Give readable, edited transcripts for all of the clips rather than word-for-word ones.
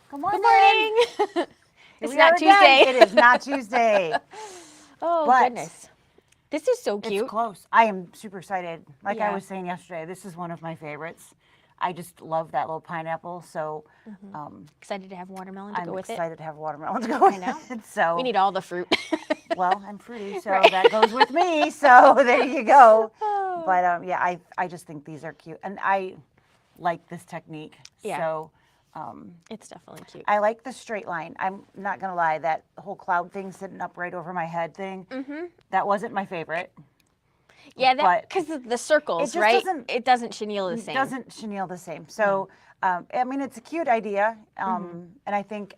Good morning. Good morning. It's We not are again. Tuesday. It is not Tuesday. Oh, But goodness. This is so cute. It's close. I am super excited. Like I Yeah. was saying yesterday, this is one of my favorites. I just love that little pineapple. So Excited to have watermelon to I'm go with it. excited to have watermelon to go with know. it. So We need all the fruit. well, I'm fruity, so Right. that goes with me. So there you go. Oh. But yeah, I just think these are cute, and I like this technique. Yeah. So It's definitely cute. I like the straight line. I'm not gonna lie, that whole cloud thing sitting up right over my head thing, that wasn't my favorite. Yeah, but because of the circles, just right? doesn't- It doesn't chenille the same. Doesn't chenille the same. So I mean, it's a cute idea, and I think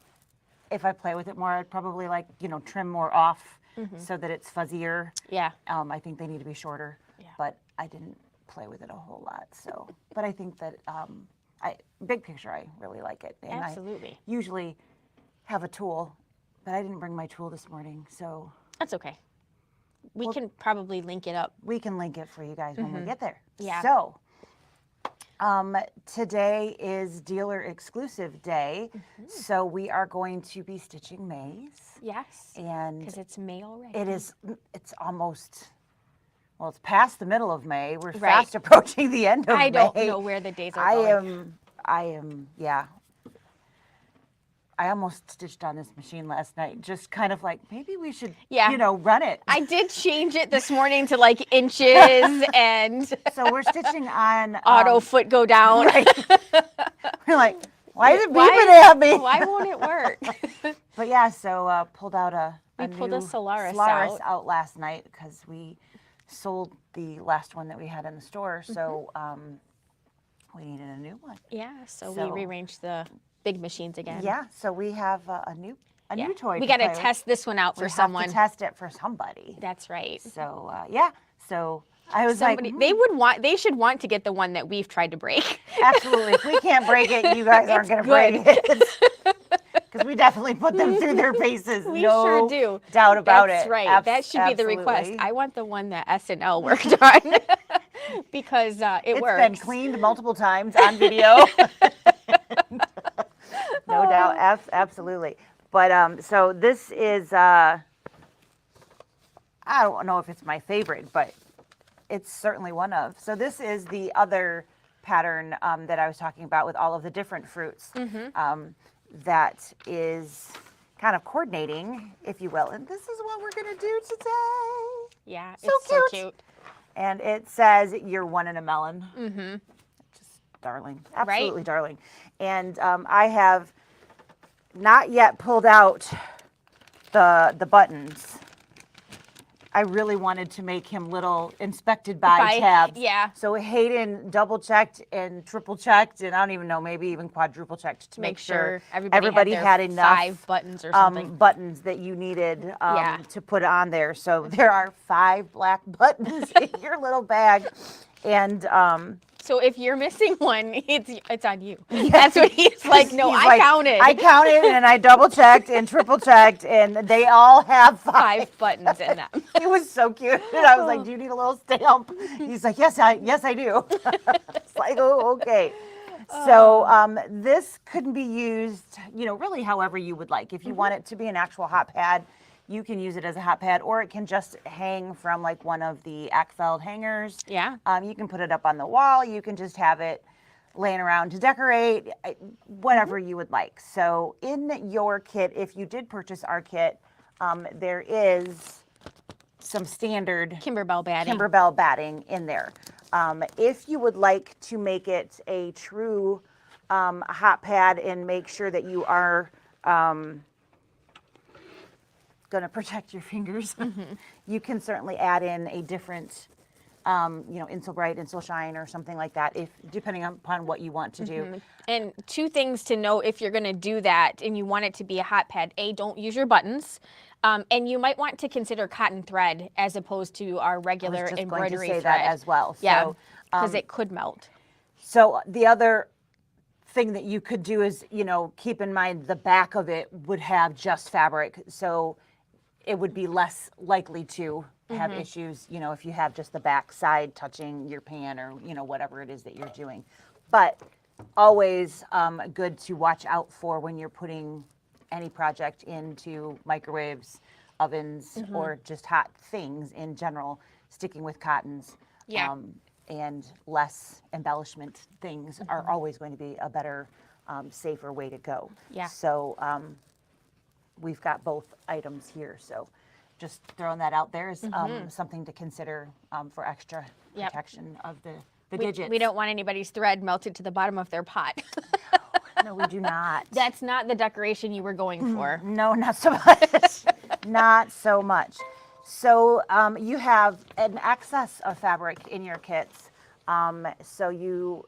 if I play with it more, I'd probably like trim more off so that it's fuzzier. Yeah. I think they need to be shorter, Yeah. but I didn't play with it a whole lot. So, but I think that big picture, I really like it. And Absolutely. I usually have a tool, but I didn't bring my tool this morning, so That's okay. We can probably link it up. we can link it for you guys when we get there. Yeah. So, today is dealer exclusive day, so we are going to be stitching May's, Yes. and Because it's May already. it's almost. Well, it's past the middle of May. We're Right. fast approaching the end of May. I don't know where the days are going. I am, yeah. I almost stitched on this machine last night, just kind of like, maybe we should, Yeah. run it. I did change it this morning to like inches and So we're stitching on. auto foot go down. Right. We're like, why is it Why- beeping at me? Why won't it work? But yeah, so pulled out We pulled a new Solaris out last night because we sold the last one that we had in the store. So we needed a new one. Yeah, so So- we rearranged the big machines again. Yeah, so we have a new toy. We to got to play with. test this one out We for have someone. to test it for somebody. That's right. So yeah, so I was Somebody like, they should want to get the one that we've tried to break. absolutely. If we can't break it, you guys aren't going to break it. Because we definitely put them through their paces. We no sure do. doubt about That's it. right. That should be the request. Absolutely. I want the one that SnL worked on because it It's works. been cleaned multiple times on video. No doubt, absolutely. But so this is, I don't know if it's my favorite, but it's certainly one of. So this is the other pattern that I was talking about with all of the different fruits. That is kind of coordinating, if you will. And this is what we're going to do today. Yeah, So it's so cute. cute. And it says you're one in a melon. Just darling, absolutely darling. And I have not yet pulled out the buttons. I really wanted to make him little inspected by tabs. Yeah. So Hayden double checked and triple checked, and I don't even know, maybe even quadruple checked to make sure everybody their had enough 5 buttons or something. buttons that you needed Yeah. to put on there. So there are 5 black buttons in your little bag, and So if you're missing one, it's on you. That's what he's like. No, he's I like, counted. I counted and I double checked and triple checked, and they all have 5. 5 buttons in them. It was so cute. And I was like, "Do you need a little stamp?" He's like, "Yes, I do." It's like, "Oh, okay." So this could be used, really however you would like. If you want it to be an actual hot pad, you can use it as a hot pad, or it can just hang from like one of the Ackfeld hangers. Yeah. You can put it up on the wall. You can just have it laying around to decorate, whatever you would like. So in your kit, if you did purchase our kit, there is some standard Kimberbell batting. Kimberbell batting in there. If you would like to make it a true hot pad and make sure that you are going to protect your fingers, you can certainly add in a different, Insul Bright, Insul Shine, or something like that, if depending upon what you want to do. And 2 things to note if you're going to do that and you want it to be a hot pad. A, don't use your buttons. And you might want to consider cotton thread as opposed to our regular Just embroidery going to say thread. that as well. Yeah, So, because it could melt. So the other thing that you could do is, keep in mind the back of it would have just fabric. So it would be less likely to have issues, if you have just the back side touching your pan or, whatever it is that you're doing. But always good to watch out for when you're putting any project into microwaves, ovens, or just hot things in general, sticking with cottons. Yeah. And less embellishment things are always going to be a better, safer way to go. Yeah. So we've got both items here. So just throwing that out there is something to consider for extra Yep. protection of the digits. We don't want anybody's thread melted to the bottom of their pot. No, we do not. That's not the decoration you were going for. No, not so much. Not so much. So you have an excess of fabric in your kits. So you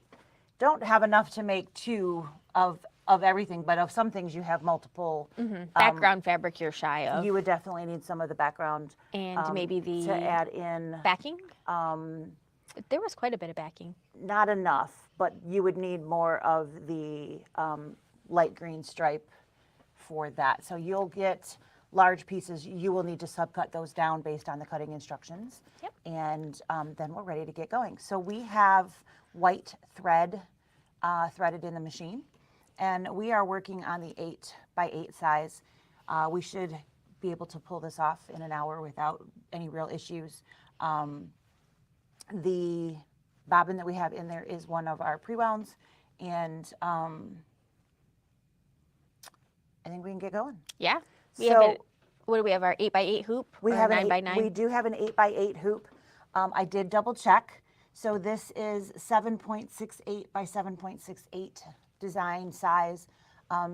don't have enough to make two of everything, but of some things you have multiple. Background fabric you're shy of. You would definitely need some of the background. And maybe the to add in. backing? There was quite a bit of backing. Not enough, but you would need more of the light green stripe for that. So you'll get large pieces. You will need to subcut those down based on the cutting instructions. Yep. And then we're ready to get going. So we have white thread threaded in the machine, and we are working on the 8x8 size. We should be able to pull this off in an hour without any real issues. The bobbin that we have in there is one of our pre-wounds, and I think we can get going. Yeah. We So- have what do we have? Our 8x8 hoop? We or have 9x9? We do have an 8x8 hoop. I did double check. So this is 7.68 by 7.68 design size.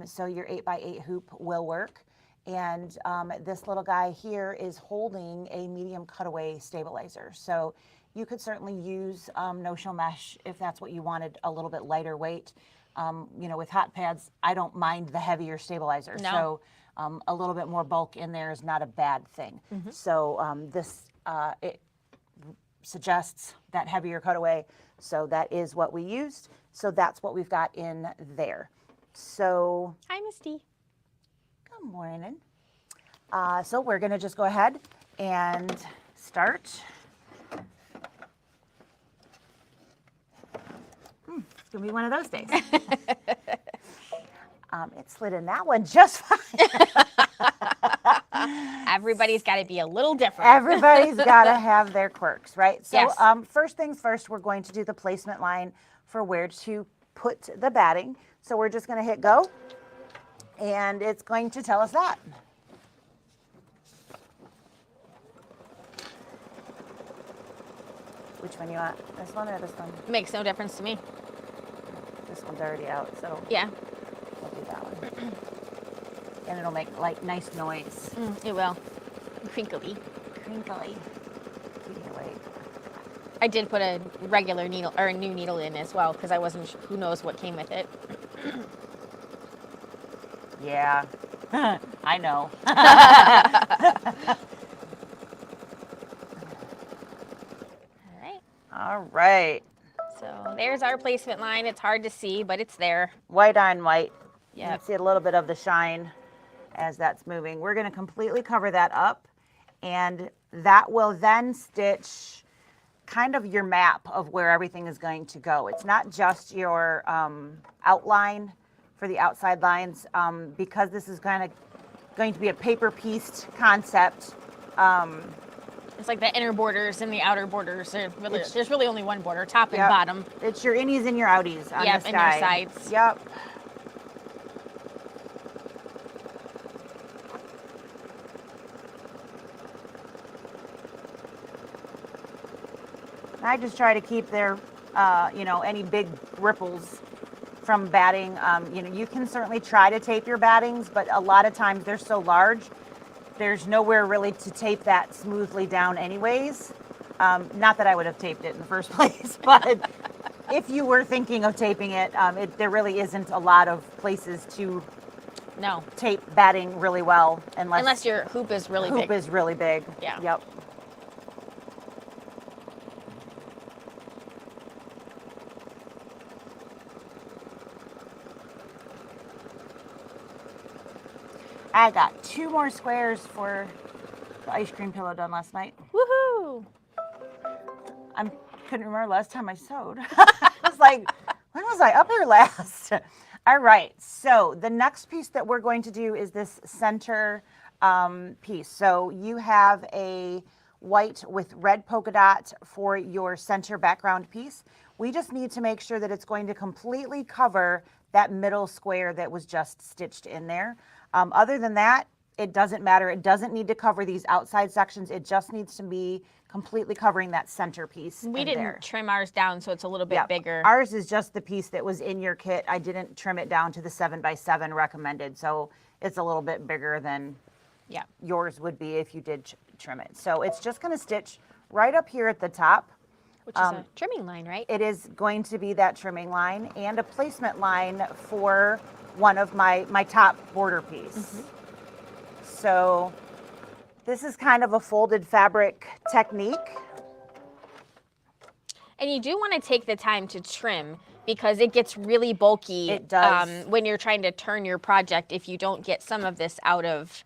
So your 8x8 hoop will work. And this little guy here is holding a medium cutaway stabilizer. So you could certainly use no-show mesh if that's what you wanted, a little bit lighter weight. You know, with hot pads, I don't mind the heavier stabilizer. No. So a little bit more bulk in there is not a bad thing. So this it suggests that heavier cutaway. So that is what we used. So that's what we've got in there. So Hi, Misty. good morning. So we're going to just go ahead and start. It's going to be one of those days. It slid in that one just fine. Everybody's got to be a little different. Everybody's got to have their quirks, right? So Yes. First things first, we're going to do the placement line for where to put the batting. So we're just going to hit go, and it's going to tell us that. Which one you want? This one or this one? Makes no difference to me. This one's already out, so Yeah, we'll do that one. And it'll make like nice noise. it will. Crinkly. Crinkly. Here, wait. I did put a regular needle or a new needle in as well because I wasn't. Who knows what came with it? Yeah, I know. All right. All right. So there's our placement line. It's hard to see, but it's there. White on white. You Yep. can see a little bit of the shine as that's moving. We're going to completely cover that up, and that will then stitch kind of your map of where everything is going to go. It's not just your outline for the outside lines, because this is kind of going to be a paper pieced concept. It's like the inner borders and the outer borders. There's really only one border, top and Yep. bottom. It's your innies and your outies on Yep, this and your guy. sides. Yep. I just try to keep their, any big ripples from batting. You can certainly try to tape your battings, but a lot of times they're so large, there's nowhere really to tape that smoothly down anyways. Not that I would have taped it in the first place, but if you were thinking of taping it, there really isn't a lot of places to No, tape batting really well unless your hoop is really hoop big. is really big. Yeah. Yep. I got 2 more squares for the ice cream pillow done last night. Woohoo! I couldn't remember last time I sewed. I was like, When was I up here last? All right, so the next piece that we're going to do is this center piece. So you have a white with red polka dot for your center background piece. We just need to make sure that it's going to completely cover that middle square that was just stitched in there. Other than that, it doesn't matter. It doesn't need to cover these outside sections. It just needs to be completely covering that center piece. We didn't trim ours down, so it's a little bit bigger. Ours is just the piece that was in your kit. I didn't trim it down to the 7x7 recommended, so it's a little bit bigger than yours would be if you did trim it. So it's just going to stitch right up here at the top. Which is a trimming line, right? It is going to be that trimming line and a placement line for one of my top border piece. So this is kind of a folded fabric technique. And you do want to take the time to trim because it gets really bulky. It does. When you're trying to turn your project if you don't get some of this out of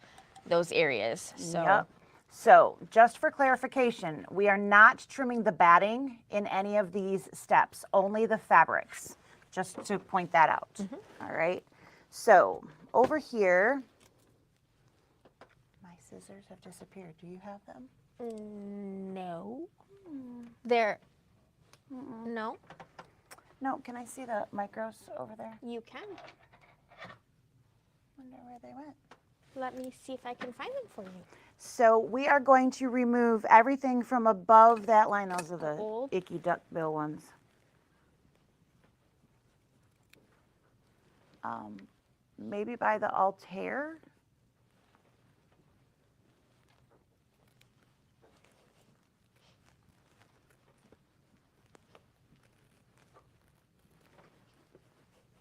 those areas. So. Yep. So just for clarification, we are not trimming the batting in any of these steps, only the fabrics, just to point that out. All right. So over here, my scissors have disappeared. Do you have them? No. They're, no. No, can I see the micros over there? You can. Wonder where they went. Let me see if I can find them for you. So we are going to remove everything from above that line. Those are the icky duckbill ones. Maybe by the Altair.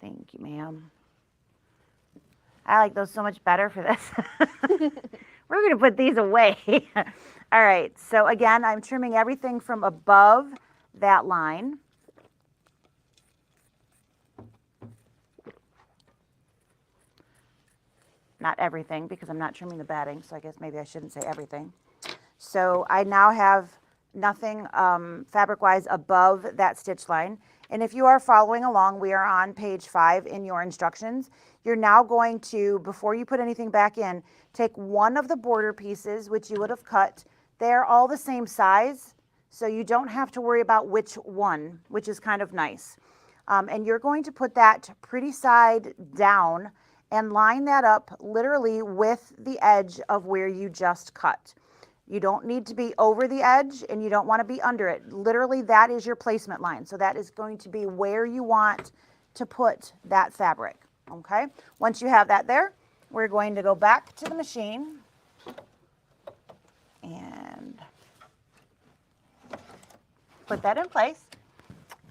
Thank you, ma'am. I like those so much better for this. We're going to put these away. All right, so again, I'm trimming everything from above that line. Not everything, because I'm not trimming the batting, so I guess maybe I shouldn't say everything. So I now have nothing fabric-wise above that stitch line. And if you are following along, we are on page 5 in your instructions. You're now going to, before you put anything back in, take one of the border pieces, which you would have cut. They're all the same size, so you don't have to worry about which one, which is kind of nice. And you're going to put that pretty side down and line that up literally with the edge of where you just cut. You don't need to be over the edge and you don't want to be under it. Literally, that is your placement line. So that is going to be where you want to put that fabric, okay? Once you have that there, we're going to go back to the machine and put that in place.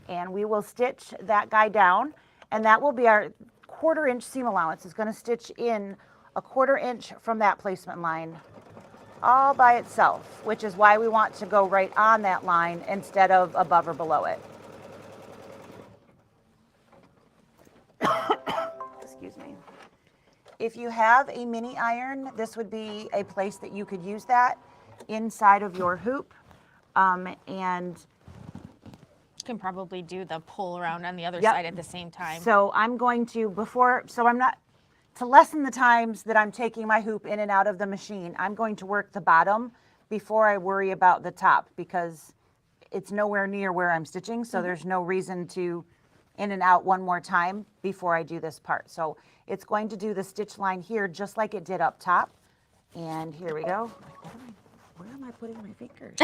And we will stitch that guy down, and that will be our 1/4 inch seam allowance. It's going to stitch in a 1/4 inch from that placement line all by itself, which is why we want to go right on that line instead of above or below it. Excuse me. If you have a mini iron, this would be a place that you could use that inside of your hoop. And You can probably do the pull around on the other side at the same time. so I'm going to, to lessen the times that I'm taking my hoop in and out of the machine, I'm going to work the bottom before I worry about the top, because it's nowhere near where I'm stitching, so there's no reason to in and out one more time before I do this part. So it's going to do the stitch line here just like it did up top. And here we go. Where am I putting my fingers?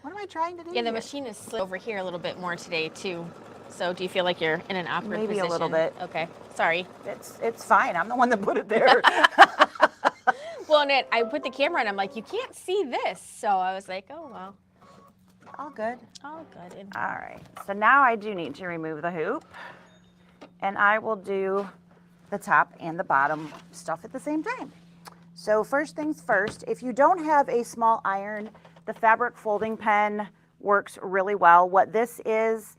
What am I trying to do? Yeah, the machine is slid over here a little bit more today too. So do you feel like you're in an awkward Maybe position? a little bit. Okay, sorry. It's fine. I'm the one that put it there. Well, and I put the camera on, I'm like, you can't see this. So I was like, oh, well. All good. All good. And All right. So now I do need to remove the hoop. And I will do the top and the bottom stuff at the same time. So first things first, if you don't have a small iron, the fabric folding pen works really well. What this is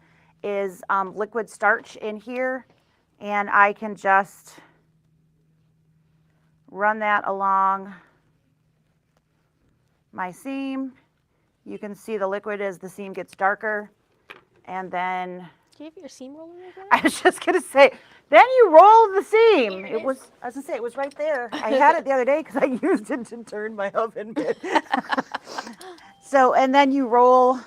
liquid starch in here, and I can just run that along my seam. You can see the liquid as the seam gets darker. And then Do you have your seam roller over? I was just gonna say, then you roll the seam. Here it It was, I was gonna say, it was right there. I had it the other day because I used it to turn my oven mitt. So, and then you roll,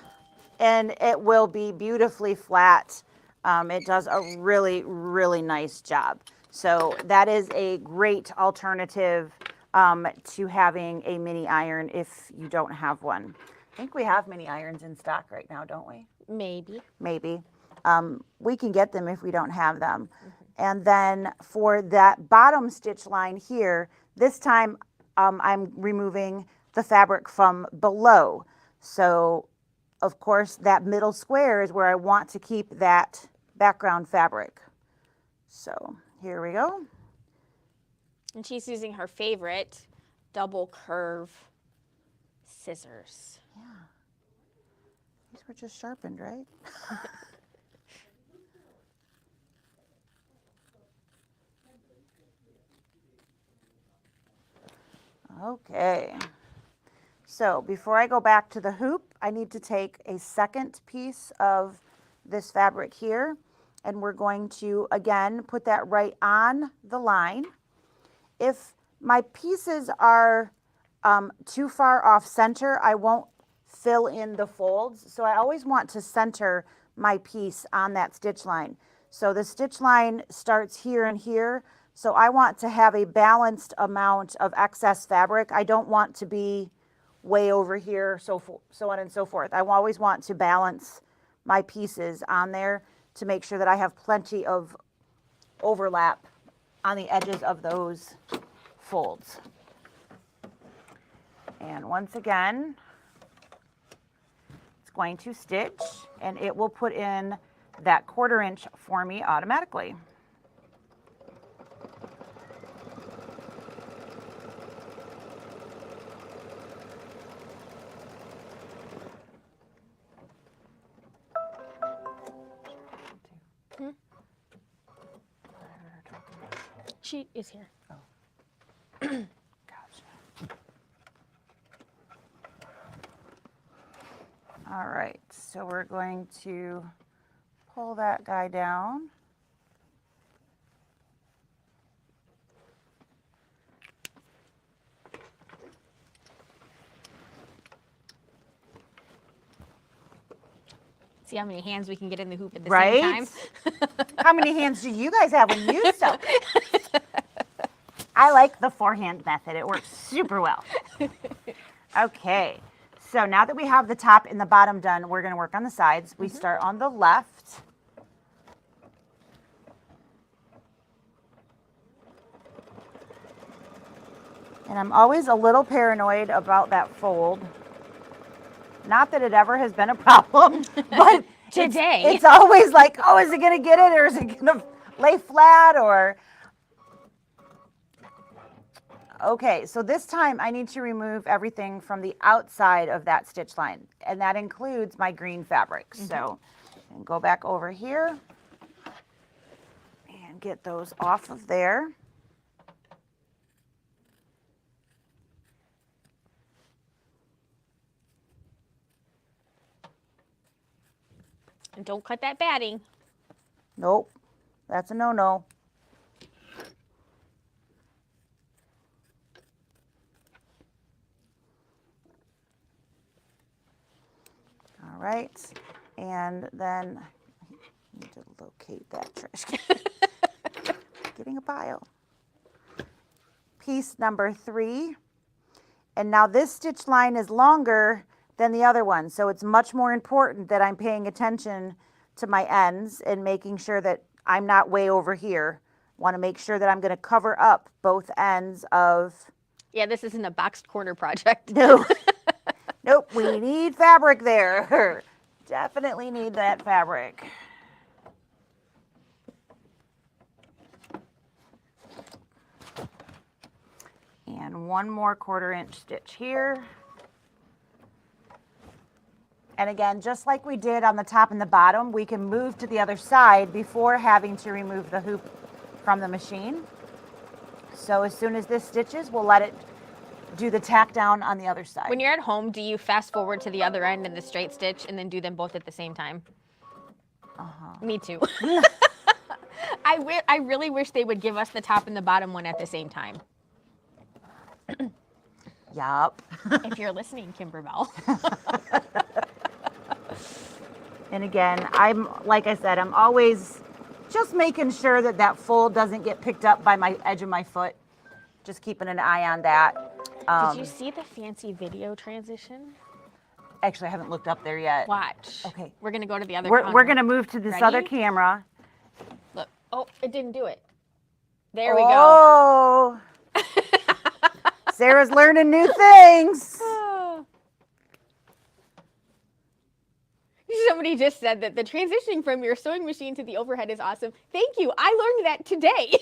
and it will be beautifully flat. It does a really, really nice job. So that is a great alternative to having a mini iron if you don't have one. I think we have mini irons in stock right now, don't we? Maybe. Maybe. We can get them if we don't have them. And then for that bottom stitch line here, this time I'm removing the fabric from below. So of course that middle square is where I want to keep that background fabric. So here we go. And she's using her favorite double curve scissors. Yeah. These were just sharpened, right? Okay. So before I go back to the hoop, I need to take a second piece of this fabric here, and we're going to, again, put that right on the line. If my pieces are too far off center, I won't fill in the folds. So I always want to center my piece on that stitch line. So the stitch line starts here and here. So I want to have a balanced amount of excess fabric. I don't want to be way over here, so on and so forth. I always want to balance my pieces on there to make sure that I have plenty of overlap on the edges of those folds. And once again, it's going to stitch, and it will put in that 1/4 inch for me automatically. She is here. Gotcha. All right, so we're going to pull that guy down. See how many hands we can get in the hoop at the Right? same time? How many hands do you guys have when you sew? I like the 4-hand method. It works super well. Okay, so now that we have the top and the bottom done, we're going to work on the sides. We start on the left. And I'm always a little paranoid about that fold. Not that it ever has been a problem, but Today. it's always like, oh, is it going to get it, or is it going to lay flat, or... Okay, so this time I need to remove everything from the outside of that stitch line, and that includes my green fabric. So, and go back over here and get those off of there. And don't cut that batting. Nope, that's a no-no. All right, and then I need to locate that trash can. Getting a pile. Piece number 3, and now this stitch line is longer than the other one, so it's much more important that I'm paying attention to my ends and making sure that I'm not way over here. Want to make sure that I'm going to cover up both ends of... Yeah, this isn't a boxed corner project. No. Nope, we need fabric there. Definitely need that fabric. And one more 1/4 inch stitch here. And again, just like we did on the top and the bottom, we can move to the other side before having to remove the hoop from the machine. So as soon as this stitches, we'll let it do the tack down on the other side. When you're at home, do you fast forward to the other end in the straight stitch and then do them both at the same time? Me too. I really wish they would give us the top and the bottom one at the same time. Yup. If you're listening, Kimberbell. And again, like I said, I'm always just making sure that that fold doesn't get picked up by my edge of my foot. Just keeping an eye on that. Did you see the fancy video transition? Actually, I haven't looked up there yet. Watch. Okay. We're going to go to the other We're camera. going to move to this Ready? other camera. Look. Oh, it didn't do it. There we go. Oh. Sarah's learning new things. Somebody just said that the transitioning from your sewing machine to the overhead is awesome. Thank you. I learned that today.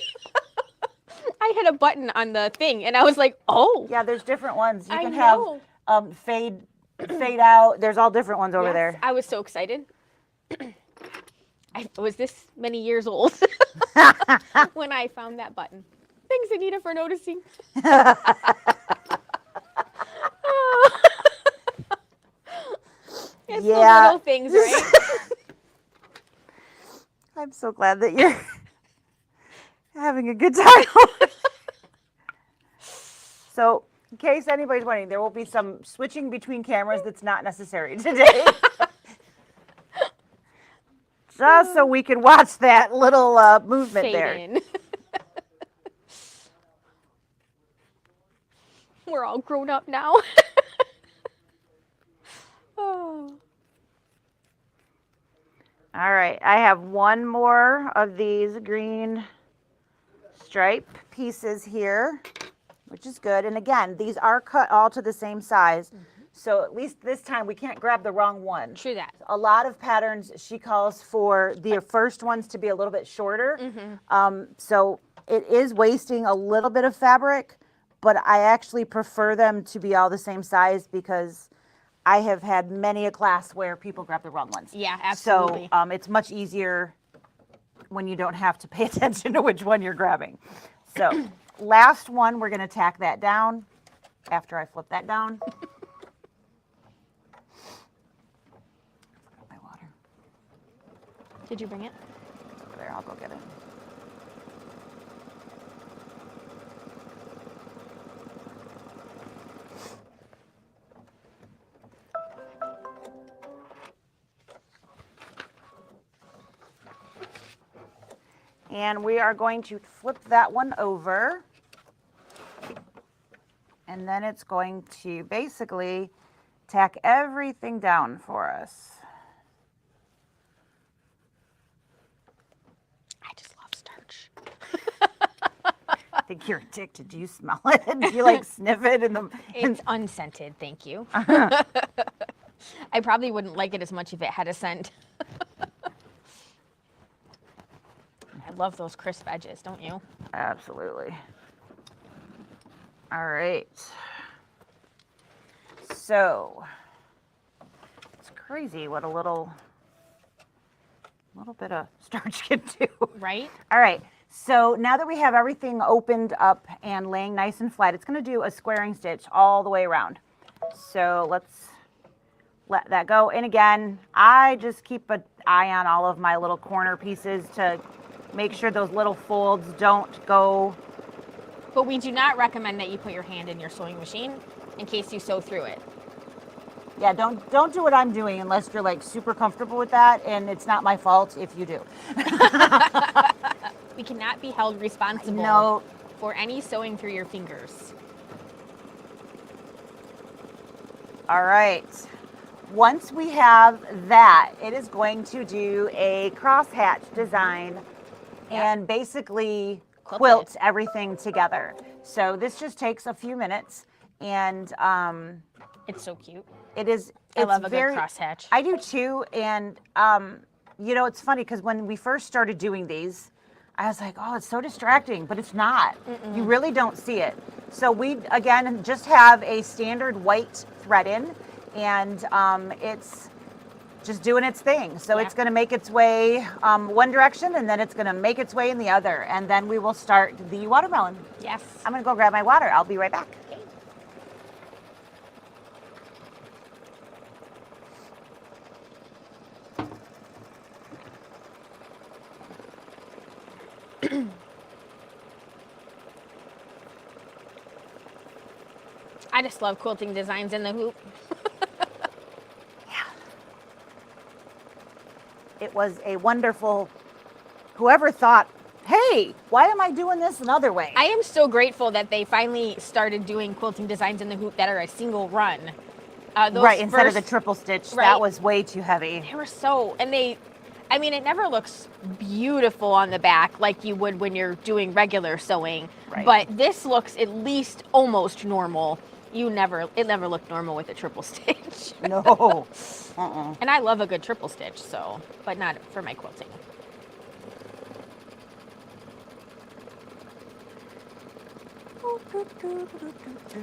I had a button on the thing, and I was like, oh. Yeah, there's different ones. You I can know. have fade out. There's all different ones over Yes, there. I was so excited. I was this many years old when I found that button. Thanks, Anita, for noticing. It's the little things, right? I'm so glad that you're having a good time. So, in case anybody's wondering, there will be some switching between cameras that's not necessary today. Just so we can watch that little movement Fade there. in. We're all grown up now. Oh. All right, I have one more of these green stripe pieces here, which is good. And again, these are cut all to the same size. So at least this time we can't grab the wrong one. True that. A lot of patterns, she calls for the first ones to be a little bit shorter. So it is wasting a little bit of fabric, but I actually prefer them to be all the same size because I have had many a class where people grab the wrong ones. Yeah, absolutely. So it's much easier when you don't have to pay attention to which one you're grabbing. So last one, we're going to tack that down after I flip that down. My water. Did you bring it? It's over there. I'll go get it. And we are going to flip that one over. And then it's going to basically tack everything down for us. I just love starch. I think you're addicted. Do you smell it? Do you like sniff it? It's unscented, thank you. I probably wouldn't like it as much if it had a scent. I love those crisp edges, don't you? Absolutely. All right. So it's crazy what a little bit of starch can do. Right? All right. So now that we have everything opened up and laying nice and flat, it's going to do a squaring stitch all the way around. So let's let that go. And again, I just keep an eye on all of my little corner pieces to make sure those little folds don't go. But we do not recommend that you put your hand in your sewing machine in case you sew through it. Yeah, don't do what I'm doing unless you're like super comfortable with that, and it's not my fault if you do. We cannot be held responsible No. for any sewing through your fingers. All right. Once we have that, it is going to do a crosshatch design and basically quilt everything together. So this just takes a few minutes, and It's so cute. it is. I love a very, good crosshatch. I do too, and you know, it's funny because when we first started doing these, I was like, oh, it's so distracting, but it's not. You really don't see it. So we, again, just have a standard white thread in, and it's just doing its thing. So it's going to make its way one direction, and then it's going to make its way in the other, and then we will start the watermelon. Yes. I'm going to go grab my water. I'll be right back. Okay. I just love quilting designs in the hoop. Yeah. It was a wonderful, whoever thought, hey, why am I doing this another way? I am so grateful that they finally started doing quilting designs in the hoop that are a single run. Right, instead of the triple stitch, right, that was way too heavy. They were so, and I mean, it never looks beautiful on the back like you would when you're doing regular sewing. Right. But this looks at least almost normal. It never looked normal with a triple stitch. No. And I love a good triple stitch, so, but not for my quilting.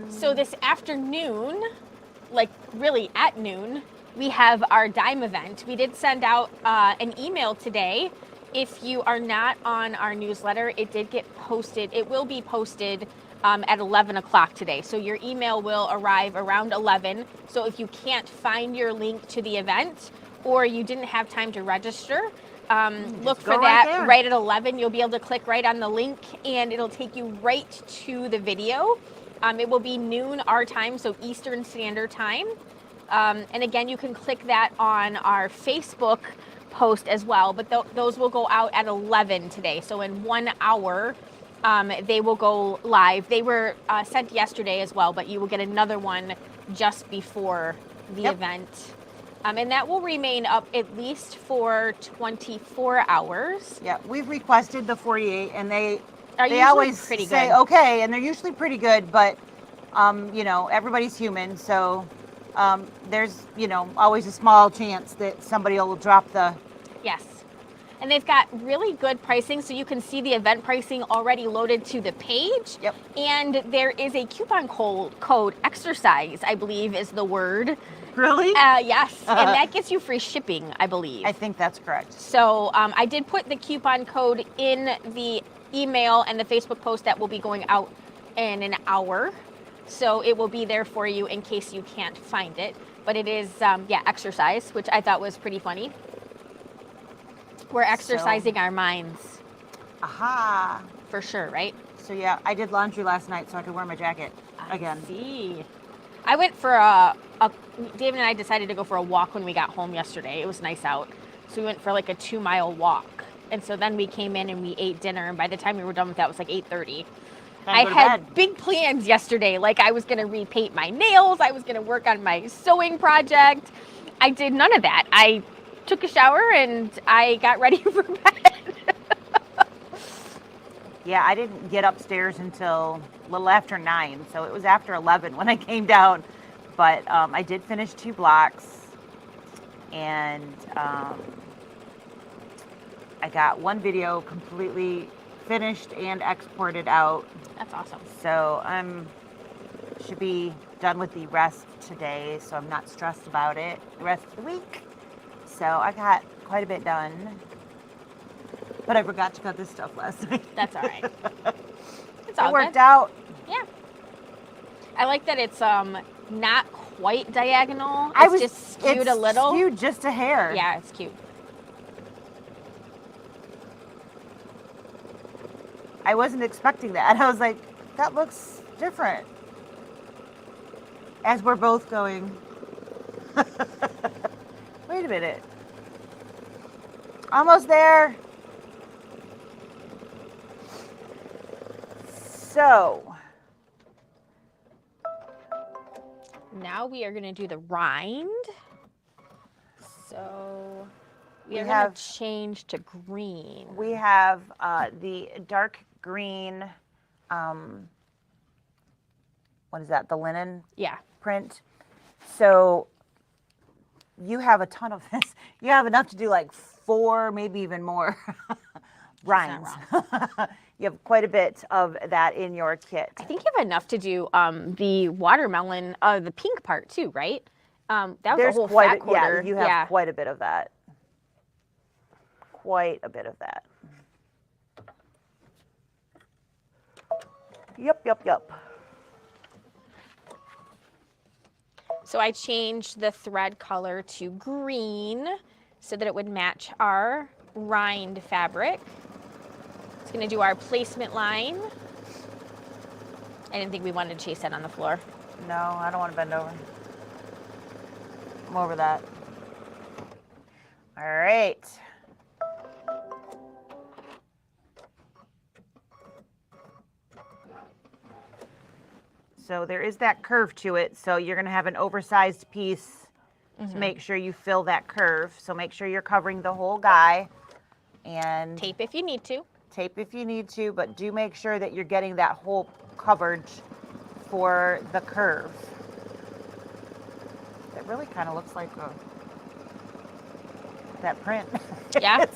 So this afternoon, like really at noon, we have our dime event. We did send out an email today. If you are not on our newsletter, it did get posted. It will be posted at 11 o'clock today. So your email will arrive around 11. So if you can't find your link to the event or you didn't have time to register, look for that right at 11. You'll be able to click right on the link and it'll take you right to the video. It will be noon our time, so Eastern Standard Time. And again, you can click that on our Facebook post as well, but those will go out at 11 today. So in 1 hour, they will go live. They were sent yesterday as well, but you will get another one just before the event. And that will remain up at least for 24 hours. Yeah, we've requested the 48, and they usually always pretty say good. Okay, and they're usually pretty good, but you know, everybody's human, so there's, you know, always a small chance that somebody will drop the... Yes. And they've got really good pricing, so you can see the event pricing already loaded to the page. Yep. And there is a coupon code exercise, I believe is the word. Really? Yes, and that gets you free shipping, I believe. I think that's correct. So I did put the coupon code in the email and the Facebook post that will be going out in an hour. So it will be there for you in case you can't find it. But it is, exercise, which I thought was pretty funny. We're exercising our minds. Aha. For sure, right? So yeah, I did laundry last night so I could wear my jacket again. See. I went for David and I decided to go for a walk when we got home yesterday. It was nice out. So we went for like a 2-mile walk. And so then we came in and we ate dinner. And by the time we were done with that, it was like 8:30. I had big plans yesterday. Like I was going to repaint my nails. I was going to work on my sewing project. I did none of that. I took a shower and I got ready for bed. Yeah, I didn't get upstairs until a little after 9, so it was after 11 when I came down. But I did finish 2 blocks, and I got one video completely finished and exported out. That's awesome. So should be done with the rest today, so I'm not stressed about it the rest of the week. So I got quite a bit done. But I forgot to cut this stuff last night. That's all right. It's all it worked good. out. Yeah. I like that it's not quite diagonal. It's just skewed a little. Skewed just a hair. Yeah, it's cute. I wasn't expecting that. I was like, that looks different. As we're both going. Wait a minute. Almost there. So. Now we are going to do the rind. So we are going to change to green. We have the dark green, what is that, the linen print. So you have a ton of this. You have enough to do like 4, maybe even more rinds. You have quite a bit of that in your kit. I think you have enough to do the watermelon, the pink part too, right? That was There's a whole quite fat quarter. Yeah, you have quite a bit of that. Quite a bit of that. Yep. So I changed the thread color to green so that it would match our rind fabric. It's going to do our placement line. I didn't think we wanted to chase that on the floor. No, I don't want to bend over. I'm over that. All right. So there is that curve to it. So you're going to have an oversized piece to make sure you fill that curve. So make sure you're covering the whole guy. And Tape if you need to. Tape if you need to, but do make sure that you're getting that whole coverage for the curve. It really kind of looks like that print. Yeah.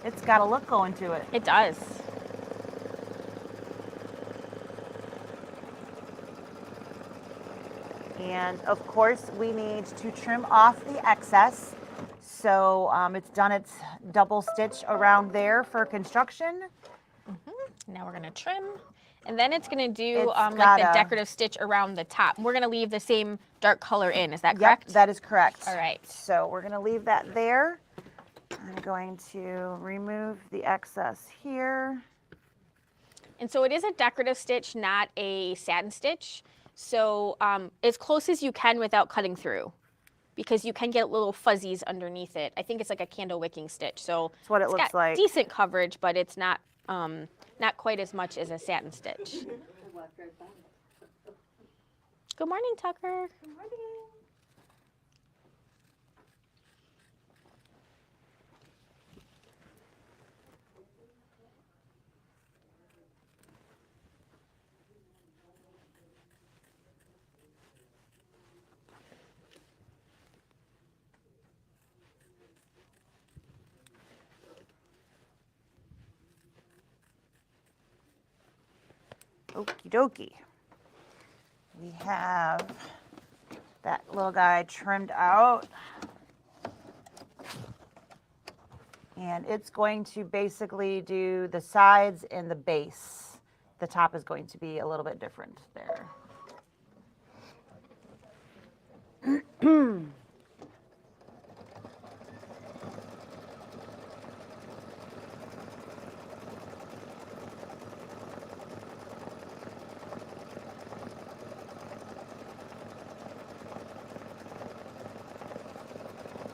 It's got a look going to it. It does. And of course, we need to trim off the excess. So it's done its double stitch around there for construction. Now we're going to trim. And then it's going to do It's like the decorative stitch around the top. We're going to leave the same dark color in. Is that correct? Yep, that is correct. All right. So we're going to leave that there. I'm going to remove the excess here. And so it is a decorative stitch, not a satin stitch. So as close as you can without cutting through, because you can get little fuzzies underneath it. I think it's like a candle wicking stitch. So That's what it it's looks got like. decent coverage, but it's not quite as much as a satin stitch. Good morning, Tucker. Good morning. Okie dokie. We have that little guy trimmed out. And it's going to basically do the sides and the base. The top is going to be a little bit different there.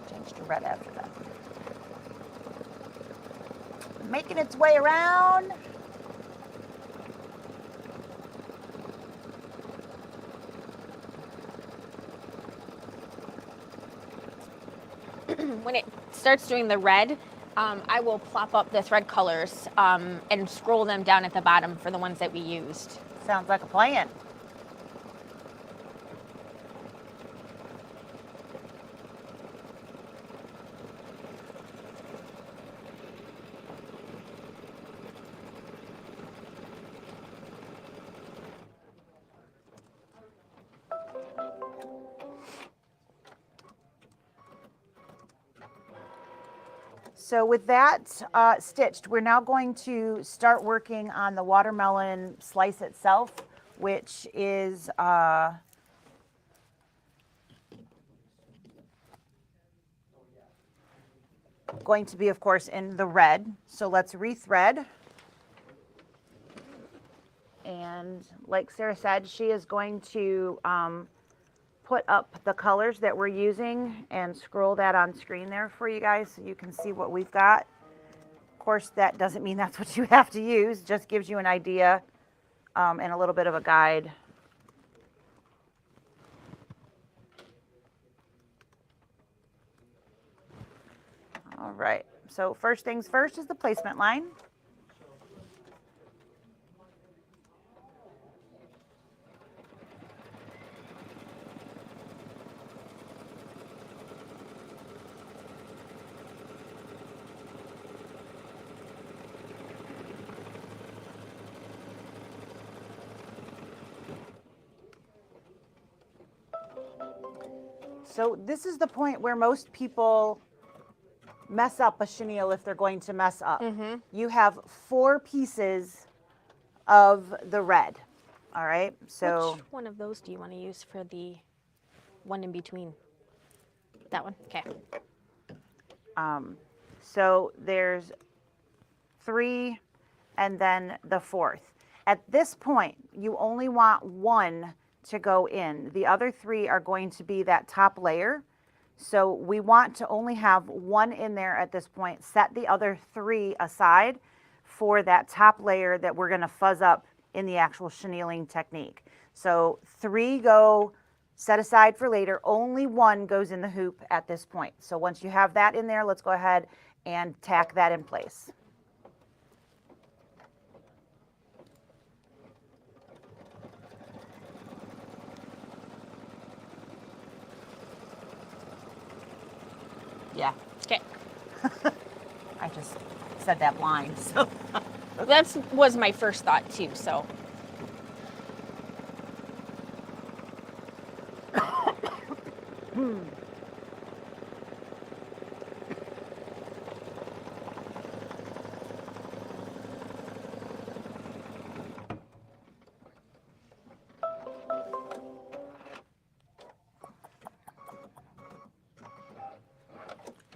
Change to red after that. Making its way around. When it starts doing the red, I will plop up the thread colors and scroll them down at the bottom for the ones that we used. Sounds like a plan. So with that stitched, we're now going to start working on the watermelon slice itself, which is going to be, of course, in the red. So let's rethread. And like Sarah said, she is going to put up the colors that we're using and scroll that on screen there for you guys so you can see what we've got. Of course, that doesn't mean that's what you have to use, just gives you an idea and a little bit of a guide. All right, so first things first is the placement line. So this is the point where most people mess up a chenille if they're going to mess up. You have 4 pieces of the red. All right, so which one of those do you want to use for the one in between? That one? Okay. So there's 3, and then the 4th. At this point, you only want 1 to go in. The other 3 are going to be that top layer. So we want to only have 1 in there at this point. Set the other 3 aside for that top layer that we're going to fuzz up in the actual chenilling technique. So 3 go set aside for later. Only 1 goes in the hoop at this point. So once you have that in there, let's go ahead and tack that in place. Yeah. Okay. I just said that blind, so. That was my first thought too, so.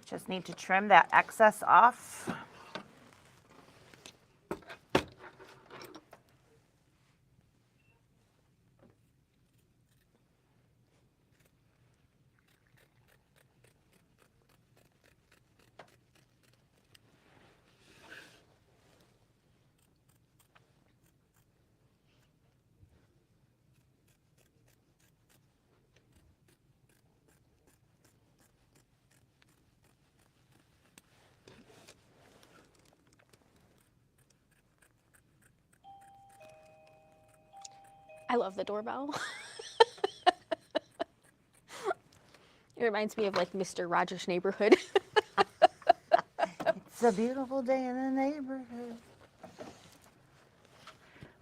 Just need to trim that excess off. I love the doorbell. It reminds me of like Mr. Rogers' Neighborhood. It's a beautiful day in the neighborhood.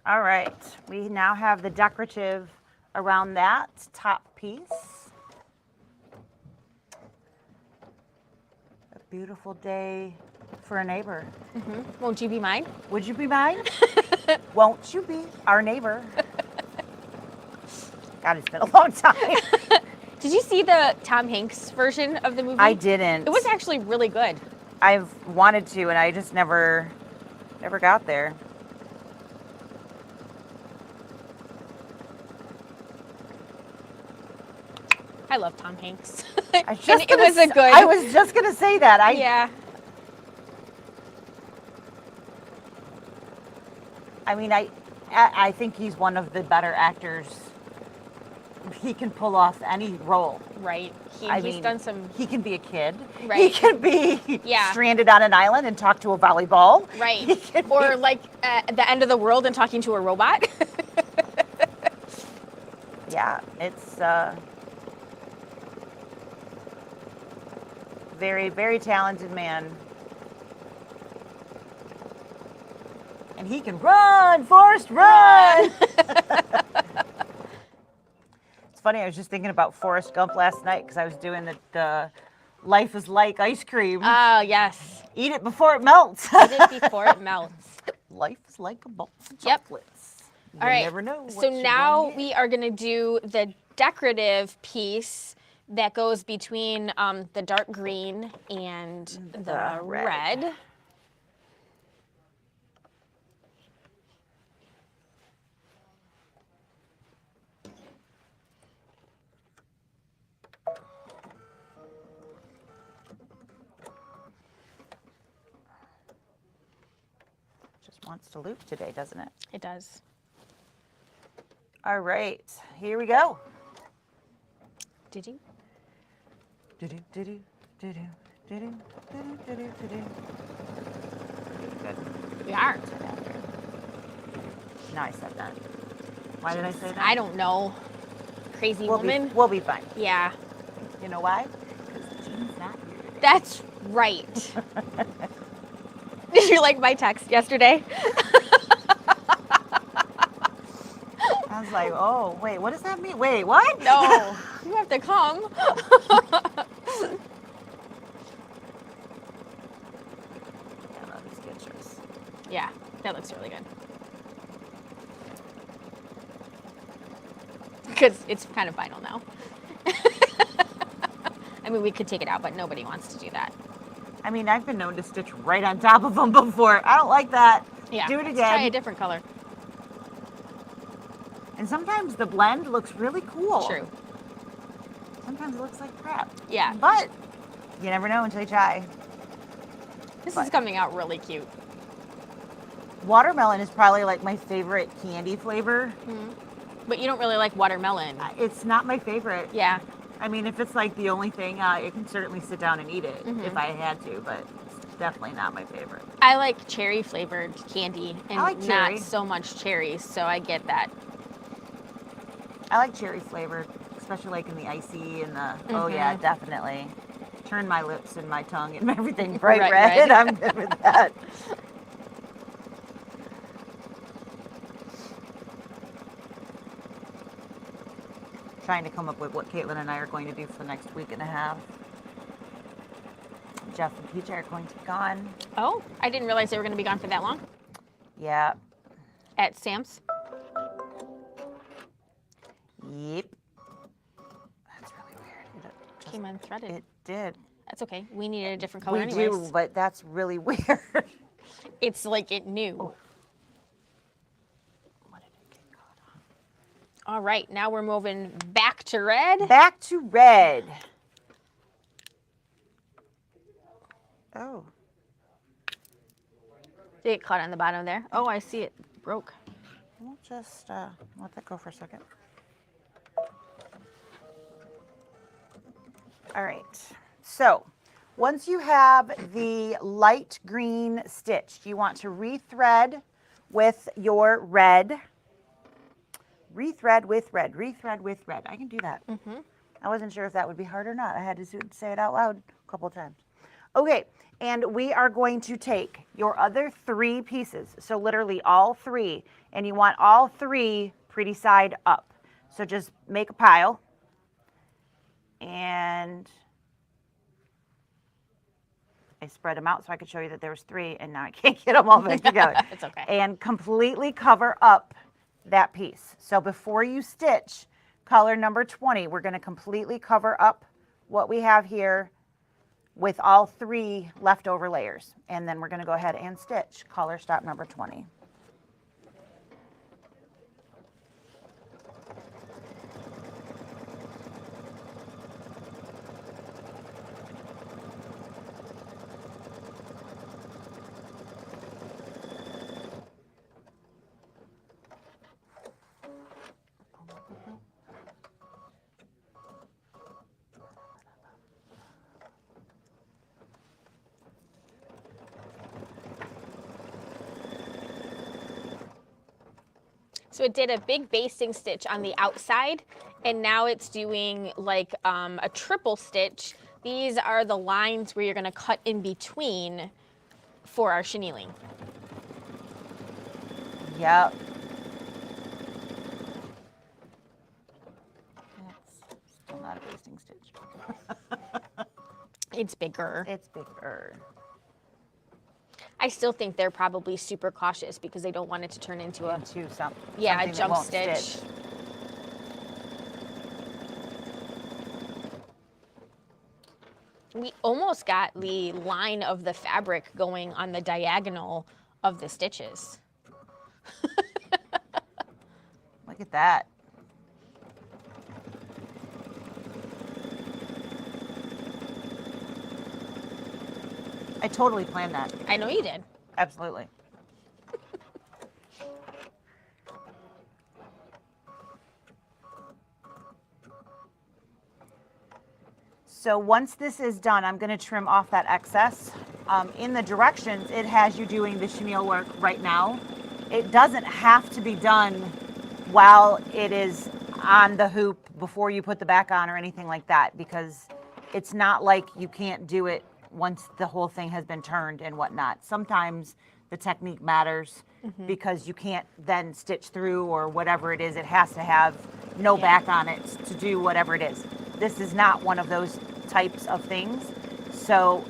All right, we now have the decorative around that top piece. A beautiful day for a neighbor. Mm-hmm. Won't you be mine? Would you be mine? Won't you be our neighbor? God, it's been a long time. Did you see the Tom Hanks version of the movie? I didn't. It was actually really good. I've wanted to, and I just never got there. I love Tom Hanks. I was just gonna say that. Yeah. I mean, I think he's one of the better actors. He can pull off any role. Right. He's done some. He can be a kid. Right. He can be stranded on an island and talk to a volleyball. Right. Or like at the end of the world and talking to a robot. Yeah, it's very, very talented man. And he can run, Forrest, run! It's funny, I was just thinking about Forrest Gump last night because I was doing the Life is Like ice cream. Oh, yes. Eat it before it melts. Eat it before it melts. Life is like a box of Yep. chocolates. You All right. never know what So you're now gonna get. we are going to do the decorative piece that goes between the dark green and the red. Just wants to loop today, doesn't it? It does. All right, here we go. Did you? Do-do, do-do, do-do, do-do, do-do, do-do, do-do. Good. We are. No, I said that. Why did I say that? I don't know. Crazy woman. We'll be fine. Yeah. You know why? Because Jean's not here today. That's right. Did you like my text yesterday? I was like, oh, wait, what does that mean? Wait, what? No. You have to come. I love these pictures. Yeah, that looks really good. Because it's kind of vinyl now. I mean, we could take it out, but nobody wants to do that. I mean, I've been known to stitch right on top of them before. I don't like that. Yeah. Do it Let's try a again. different color. And sometimes the blend looks really cool. True. Sometimes it looks like crap. Yeah. But you never know until you try. This is coming out really cute. Watermelon is probably like my favorite candy flavor. But you don't really like watermelon. It's not my favorite. Yeah. I mean, if it's like the only thing, I can certainly sit down and eat it if I had to, but it's definitely not my favorite. I like cherry flavored candy and I like cherry. not so much cherries, so I get that. I like cherry flavored, especially like in the icy and the, oh yeah, definitely. Turn my lips and my tongue and everything bright Right, red. red. I'm good with that. Trying to come up with what Caitlin and I are going to do for the next week and a half. Jeff and PJ are going to be gone. Oh, I didn't realize they were going to be gone for that long Yeah. at Sam's. Yep. That's really weird. It just- Came unthreaded. It did. That's okay. We needed a different color We anyways. do, but that's really weird. It's like it knew. What did it get caught on? All right, now we're moving back to red. Back to red. Oh. Did it caught on the bottom there? Oh, I see it broke. We'll just let that go for a second. All right. So once you have the light green stitched, you want to rethread with your red. Rethread with red. Rethread with red. I can do that. I wasn't sure if that would be hard or not. I had to say it out loud a couple times. Okay, and we are going to take your other 3 pieces, so literally all 3, and you want all 3 pretty side up. So just make a pile, and I spread them out so I could show you that there was 3, and now I can't get them all back together. It's okay. And completely cover up that piece. So before you stitch color number 20, we're going to completely cover up what we have here with all 3 leftover layers. And then we're going to go ahead and stitch color stop number 20. So it did a big basting stitch on the outside, and now it's doing like a triple stitch. These are the lines where you're going to cut in between for our chenilling. Yep. That's still not a basting stitch. It's bigger. It's bigger. I still think they're probably super cautious because they don't want it to turn into a Into a something that jump won't stitch. We almost got the line of the fabric going on the diagonal of the stitches. Look at that. I totally planned that. I know you did. Absolutely. So once this is done, I'm going to trim off that excess. In the directions, it has you doing the chenille work right now. It doesn't have to be done while it is on the hoop before you put the back on or anything like that, because it's not like you can't do it once the whole thing has been turned and whatnot. Sometimes the technique matters because you can't then stitch through or whatever it is. It has to have no back on it to do whatever it is. This is not one of those types of things. So,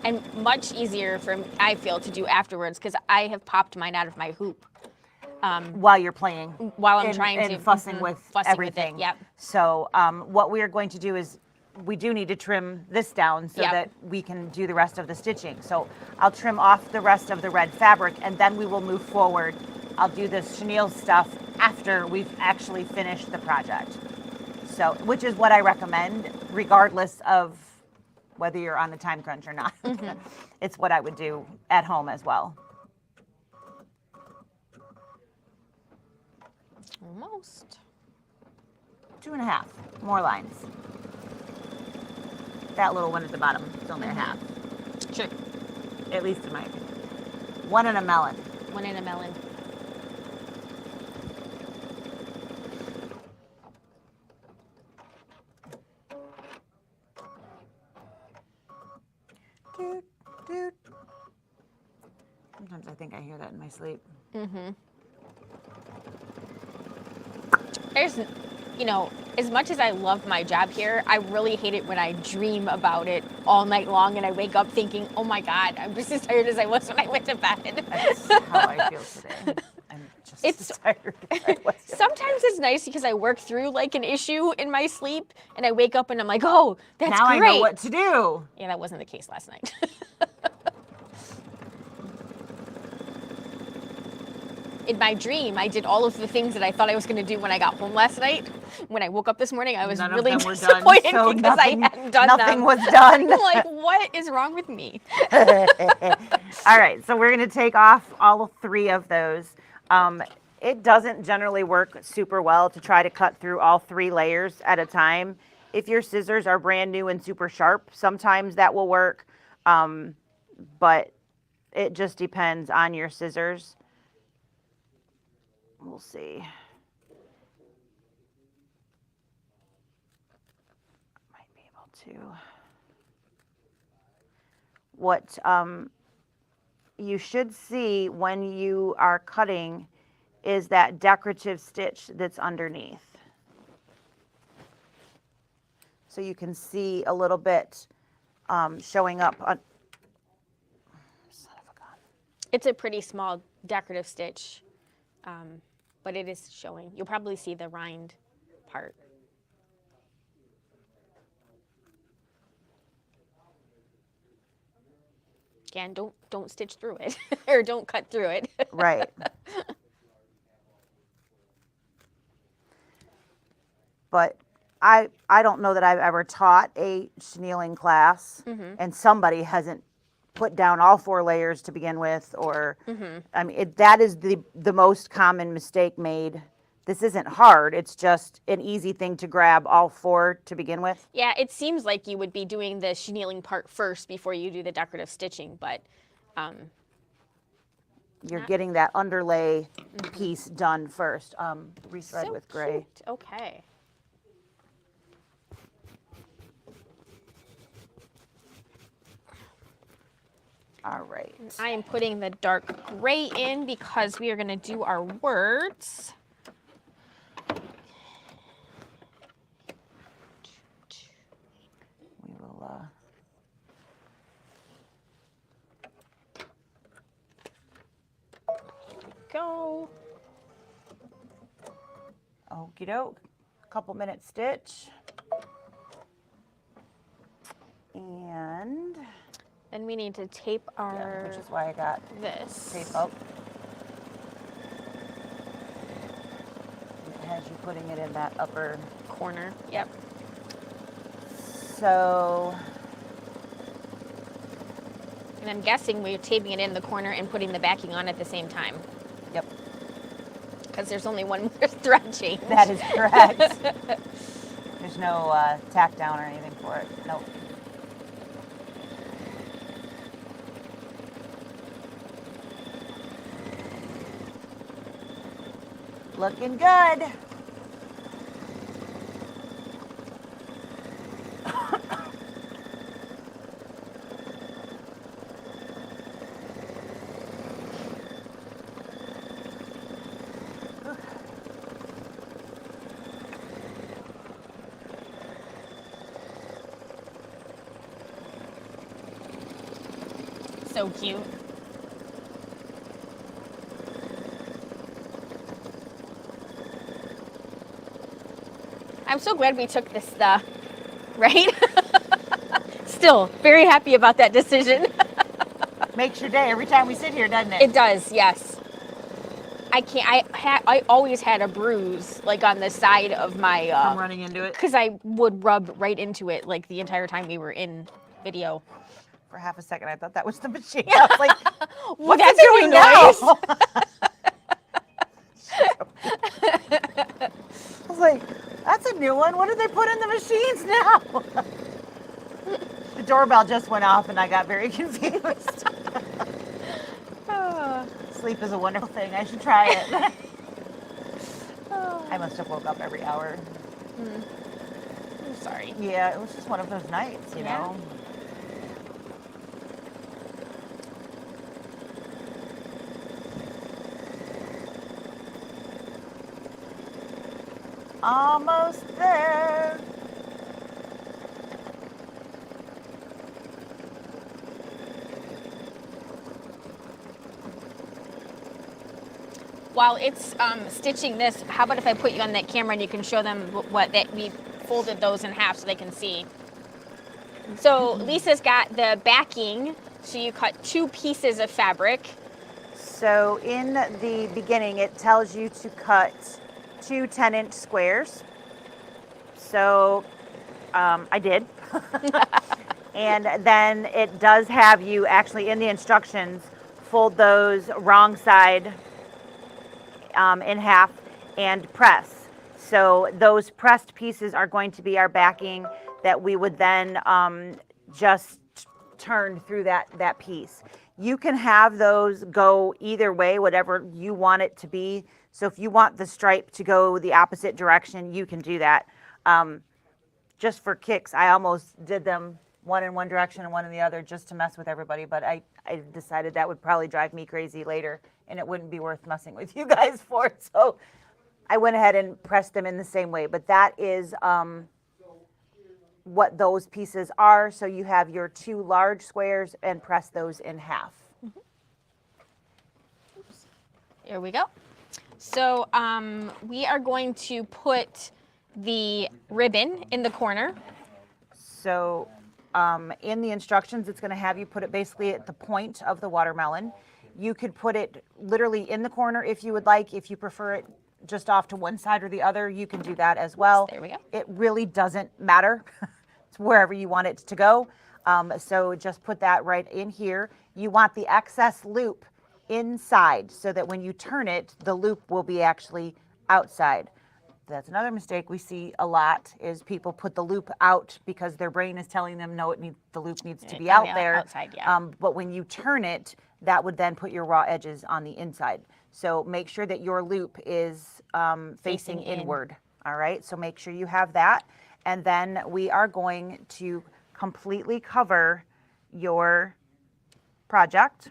And much easier for, I feel, to do afterwards because I have popped mine out of my hoop while you're playing, while I'm and, trying and to fussing with fussing with it, everything. yep. So what we are going to do is we do need to trim this down so Yep. that we can do the rest of the stitching. So I'll trim off the rest of the red fabric and then we will move forward. I'll do the chenille stuff after we've actually finished the project. So, which is what I recommend, regardless of whether you're on the time crunch or not. It's what I would do at home as well. Almost. 2.5 more lines. That little one at the bottom is only a half, Sure. at least in my opinion. 1 and a melon. 1 in a melon. Doot, doot. Sometimes I think I hear that in my sleep. There's, you know, as much as I love my job here, I really hate it when I dream about it all night long and I wake up thinking, oh my God, I'm just as tired as I was when I went to bed. That's how I feel today. I'm just as tired as I was yesterday. Sometimes it's nice because I work through like an issue in my sleep and I wake up and I'm like, oh, that's Now great. I know what to do. Yeah, that wasn't the case last night. In my dream, I did all of the things that I thought I was going to do when I got home last night. When I woke up this morning, I was None of really them were done, disappointed so because I hadn't done nothing them. was done. I'm like, what is wrong with me? All right, so we're going to take off all 3 of those. It doesn't generally work super well to try to cut through all 3 layers at a time. If your scissors are brand new and super sharp, sometimes that will work, but it just depends on your scissors. We'll see. Might be able to. What you should see when you are cutting is that decorative stitch that's underneath. So you can see a little bit showing up on. Son of a gun. It's a pretty small decorative stitch, but it is showing. You'll probably see the rind part. Again, don't stitch through it or don't cut through it. Right. But I don't know that I've ever taught a chenilling class and somebody hasn't put down all 4 layers to begin with, or I mean that is the most common mistake made. This isn't hard, it's just an easy thing to grab all 4 to begin with. Yeah, it seems like you would be doing the chenilling part first before you do the decorative stitching, but You're getting that underlay piece done first. Rethread so with gray. cute. Okay. All right. I am putting the dark gray in because we are going to do our words. We will Go. okie doke. Couple minute stitch. And Then we need to tape our which is why I got this. tape up. It has you putting it in that upper. Corner. Yep. So And I'm guessing we're taping it in the corner and putting the backing on at the same time yep, because there's only one more thread change. that is correct. There's no tack down or anything for it. Nope. Looking good. So cute. I'm so glad we took this right? still very happy about that decision. Makes your day every time we sit here, doesn't it? It does, yes. I always had a bruise like on the side of my From running into it. because I would rub right into it like the entire time we were in video. For half a second, I thought that was the machine. I was like, Well, what's that's it a doing new now? noise. I was like, that's a new one. What did they put in the machines now? The doorbell just went off and I got very confused. Sleep is a wonderful thing. I should try it. I must have woke up every hour. I'm sorry. Yeah, it was just one of those nights, you know. Almost there. While it's stitching this, how about if I put you on that camera and you can show them what that we folded those in half so they can see. So Lisa's got the backing, so you cut 2 pieces of fabric. So in the beginning, it tells you to cut 2 10-inch squares. So I did. And then it does have you actually in the instructions fold those wrong side in half and press. So those pressed pieces are going to be our backing that we would then just turn through that piece. You can have those go either way, whatever you want it to be. So if you want the stripe to go the opposite direction, you can do that. Just for kicks, I almost did them one in one direction and one in the other just to mess with everybody, but I decided that would probably drive me crazy later and it wouldn't be worth messing with you guys for. So I went ahead and pressed them in the same way, but that is what those pieces are. So you have your 2 large squares and press those in half. Here we go. So we are going to put the ribbon in the corner. So in the instructions, it's going to have you put it basically at the point of the watermelon. You could put it literally in the corner if you would like. If you prefer it just off to one side or the other, you can do that as well. There we go. It really doesn't matter. It's wherever you want it to go. So just put that right in here. You want the excess loop inside so that when you turn it, the loop will be actually outside. That's another mistake we see a lot is people put the loop out because their brain is telling them, no, the loop needs to be out there. Outside, yeah. But when you turn it, that would then put your raw edges on the inside. So make sure that your loop is facing inward. All right, so make sure you have that. And then we are going to completely cover your project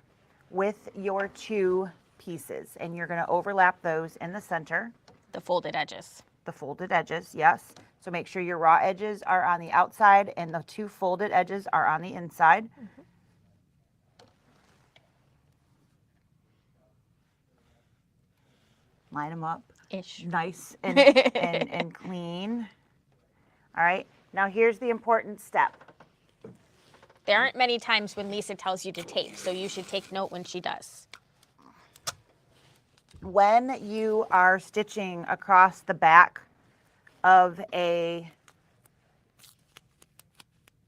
with your 2 pieces. And you're going to overlap those in the center. The folded edges. The folded edges, yes. So make sure your raw edges are on the outside and the 2 folded edges are on the inside. Mm-hmm. Line them up. Ish. Nice and clean. All right. Now here's the important step. There aren't many times when Lisa tells you to tape, so you should take note when she does. When you are stitching across the back of a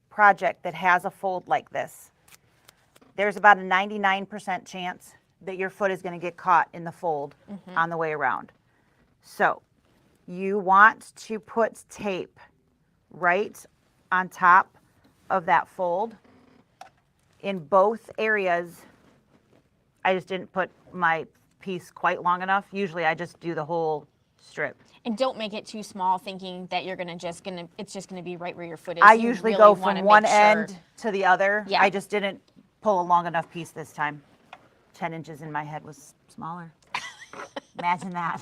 project that has a fold like this, there's about a 99% chance that your foot is going to get caught in the fold on the way around. So you want to put tape right on top of that fold in both areas. I just didn't put my piece quite long enough. Usually I just do the whole strip. And don't make it too small thinking that you're it's just gonna be right where your foot is. I usually go from one end to the other. Yeah. I just didn't pull a long enough piece this time. 10 inches in my head was smaller. Imagine that.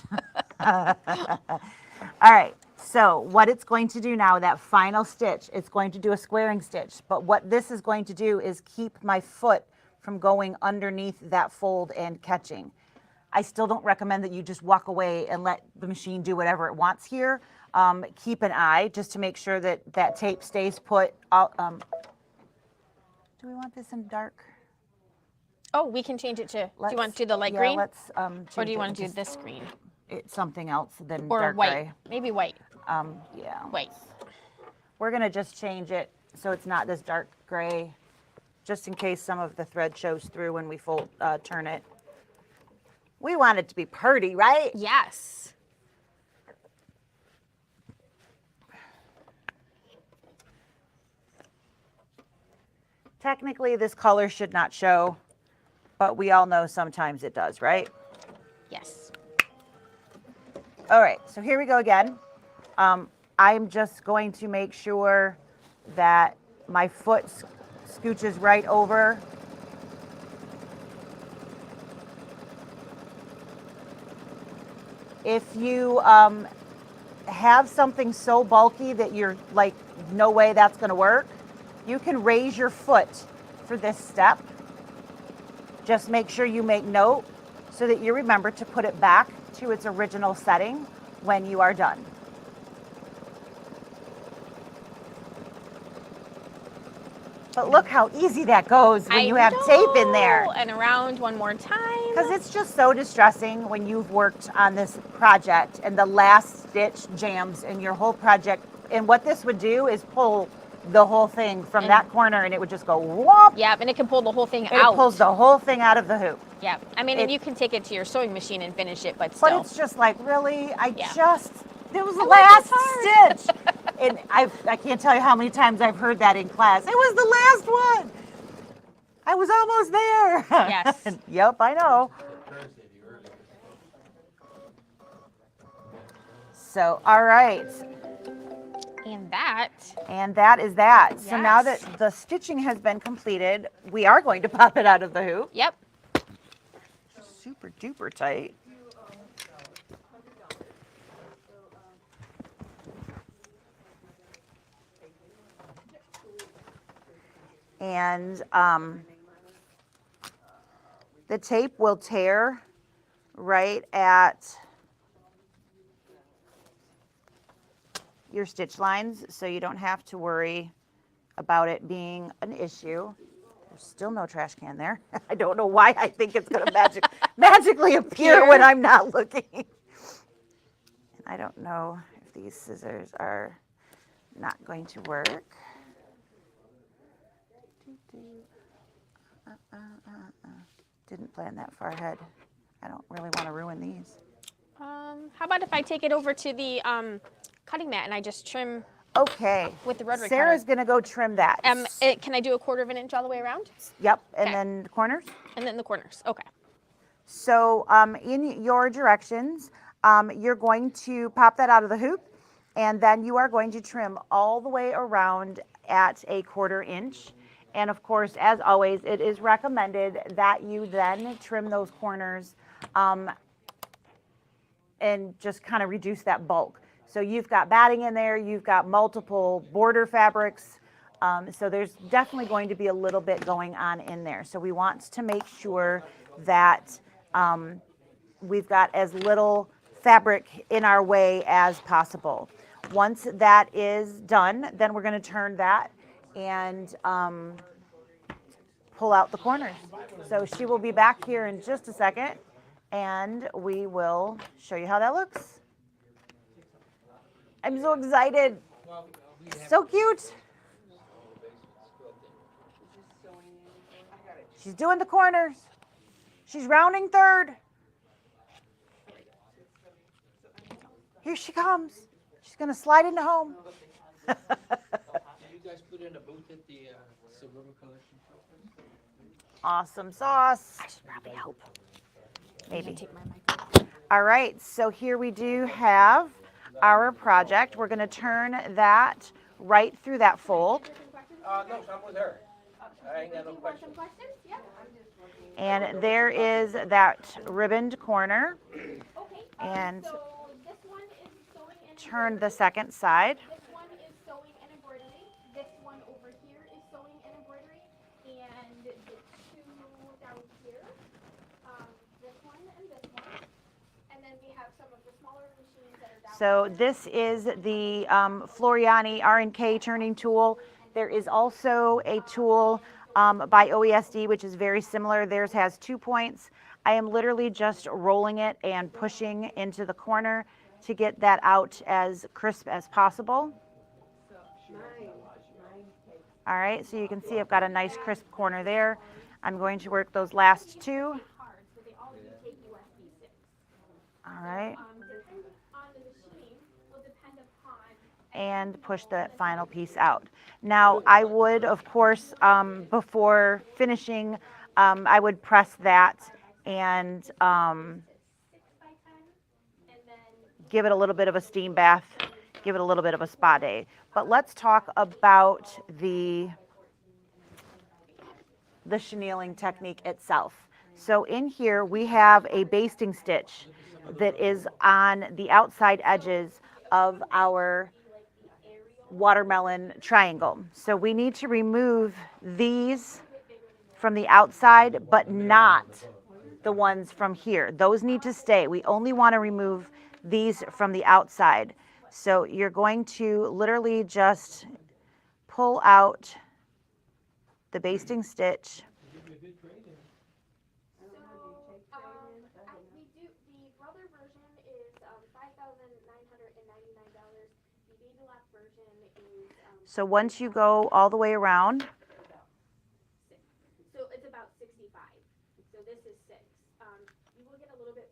All right, so what it's going to do now, that final stitch, it's going to do a squaring stitch. But what this is going to do is keep my foot from going underneath that fold and catching. I still don't recommend that you just walk away and let the machine do whatever it wants here. Keep an eye just to make sure that that tape stays put Do we want this in dark? Oh, we can change it to, do Let's, you want to do the light yeah, green? let's Or change do you it want to do just- this green? It's something else than Or dark white? gray. Maybe white. Yeah. White. We're gonna just change it so it's not this dark gray, just in case some of the thread shows through when we turn it. We want it to be pretty, right? Yes. Technically, this color should not show, but we all know sometimes it does, right? Yes. All right, so here we go again. I'm just going to make sure that my foot scooches right over. If you have something so bulky that you're like, no way that's going to work, you can raise your foot for this step. Just make sure you make note so that you remember to put it back to its original setting when you are done. But look how easy that goes when you have tape in there. And around one more time. Because it's just so distressing when you've worked on this project and the last stitch jams in your whole project. And what this would do is pull the whole thing from that corner, and it would just go whoop. Yep, and it can pull the whole thing And out. it pulls the whole thing out of the hoop. Yep. I mean, and you can take it to your sewing machine and finish it, but But still. it's just like, really? It was the I'm last like, that's stitch. And I can't tell you how many times I've heard that in class. It was the last one. I was almost there. Yes. Yep, I know. So, all right. And that is that. So now that Yes. the stitching has been completed, we are going to pop it out of the hoop. Yep. Super duper tight. And the tape will tear right at your stitch lines, so you don't have to worry about it being an issue. There's still no trash can there. I don't know why I think it's going to magically appear when I'm not looking. And I don't know if these scissors are not going to work. Didn't plan that far ahead. I don't really want to ruin these. how about if I take it over to the cutting mat and I just trim Okay. with the rotary Sarah's cutter? going to go trim that. Can I do a 1/4 inch all the way around? Yep, and Okay. then the corners. And then the corners. Okay. So in your directions, you're going to pop that out of the hoop, and then you are going to trim all the way around at a 1/4 inch. And of course, as always, it is recommended that you then trim those corners and just kind of reduce that bulk. So you've got batting in there, you've got multiple border fabrics, so there's definitely going to be a little bit going on in there. So we want to make sure that we've got as little fabric in our way as possible. Once that is done, then we're going to turn that and pull out the corners. So she will be back here in just a second, and we will show you how that looks. I'm so excited. So cute. She's doing the corners. She's rounding third. Here she comes. She's going to slide into home. Did you guys put in a booth at the Suburban Collection? Awesome sauce. I should probably help. Maybe. Take my mic. All right, so here we do have our project. We're going to turn that right through that fold. No, I'm with her. I ain't got no questions. And there is that ribboned corner. And So this one is sewing and turn the second side. this one is sewing and embroidery. This one over here is sewing and embroidery. And the two down here, this one and this one. And then we have some of the smaller machines that are down So this is the Floriani R&K turning tool. There is also a tool by OESD, which is very similar. Theirs has 2 points. I am literally just rolling it and pushing into the corner to get that out as crisp as possible. All right, so you can see I've got a nice crisp corner there. I'm going to work those last 2. All right. And push the final piece out. Now, I would, of course, before finishing, I would press that and give it a little bit of a steam bath, give it a little bit of a spa day. But let's talk about the chenilling technique itself. So in here, we have a basting stitch that is on the outside edges of our watermelon triangle. So we need to remove these from the outside, but not the ones from here. Those need to stay. We only want to remove these from the outside. So you're going to literally just pull out the basting stitch. So once you go all the way around, so it's about 65. So this is 6. You will get a little bit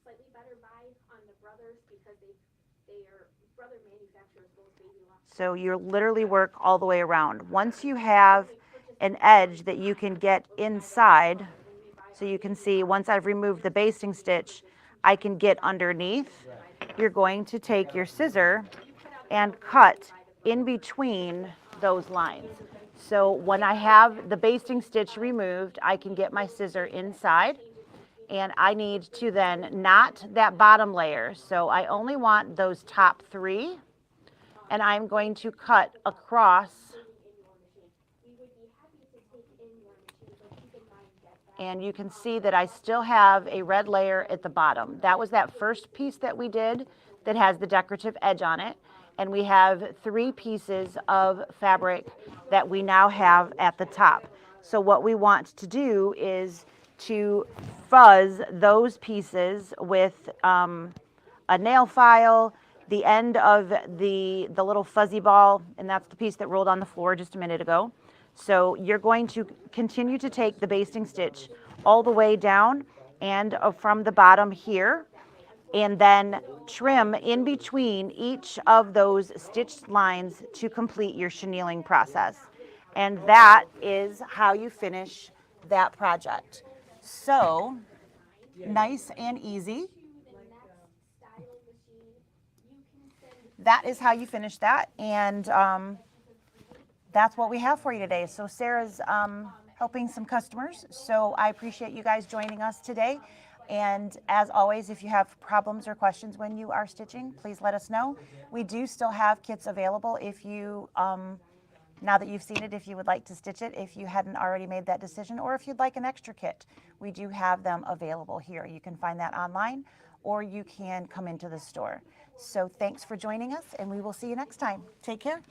slightly better buy on the Brothers because they are Brother manufacturers both baby lock. So you literally work all the way around. Once you have an edge that you can get inside, so you can see once I've removed the basting stitch, I can get underneath. You're going to take your scissor and cut in between those lines. So when I have the basting stitch removed, I can get my scissor inside, and I need to then knot that bottom layer. So I only want those top 3, and I'm going to cut across, and you can see that I still have a red layer at the bottom. That was that first piece that we did that has the decorative edge on it. And we have 3 pieces of fabric that we now have at the top. So what we want to do is to fuzz those pieces with a nail file, the end of the little fuzzy ball, and that's the piece that rolled on the floor just a minute ago. So you're going to continue to take the basting stitch all the way down and from the bottom here, and then trim in between each of those stitched lines to complete your chenilling process. And that is how you finish that project. So nice and easy. That is how you finish that. And that's what we have for you today. So Sarah's helping some customers. So I appreciate you guys joining us today. And as always, if you have problems or questions when you are stitching, please let us know. We do still have kits available if you, now that you've seen it, if you would like to stitch it, if you hadn't already made that decision, or if you'd like an extra kit, we do have them available here. You can find that online, or you can come into the store. So thanks for joining us, and we will see you next time. Take care.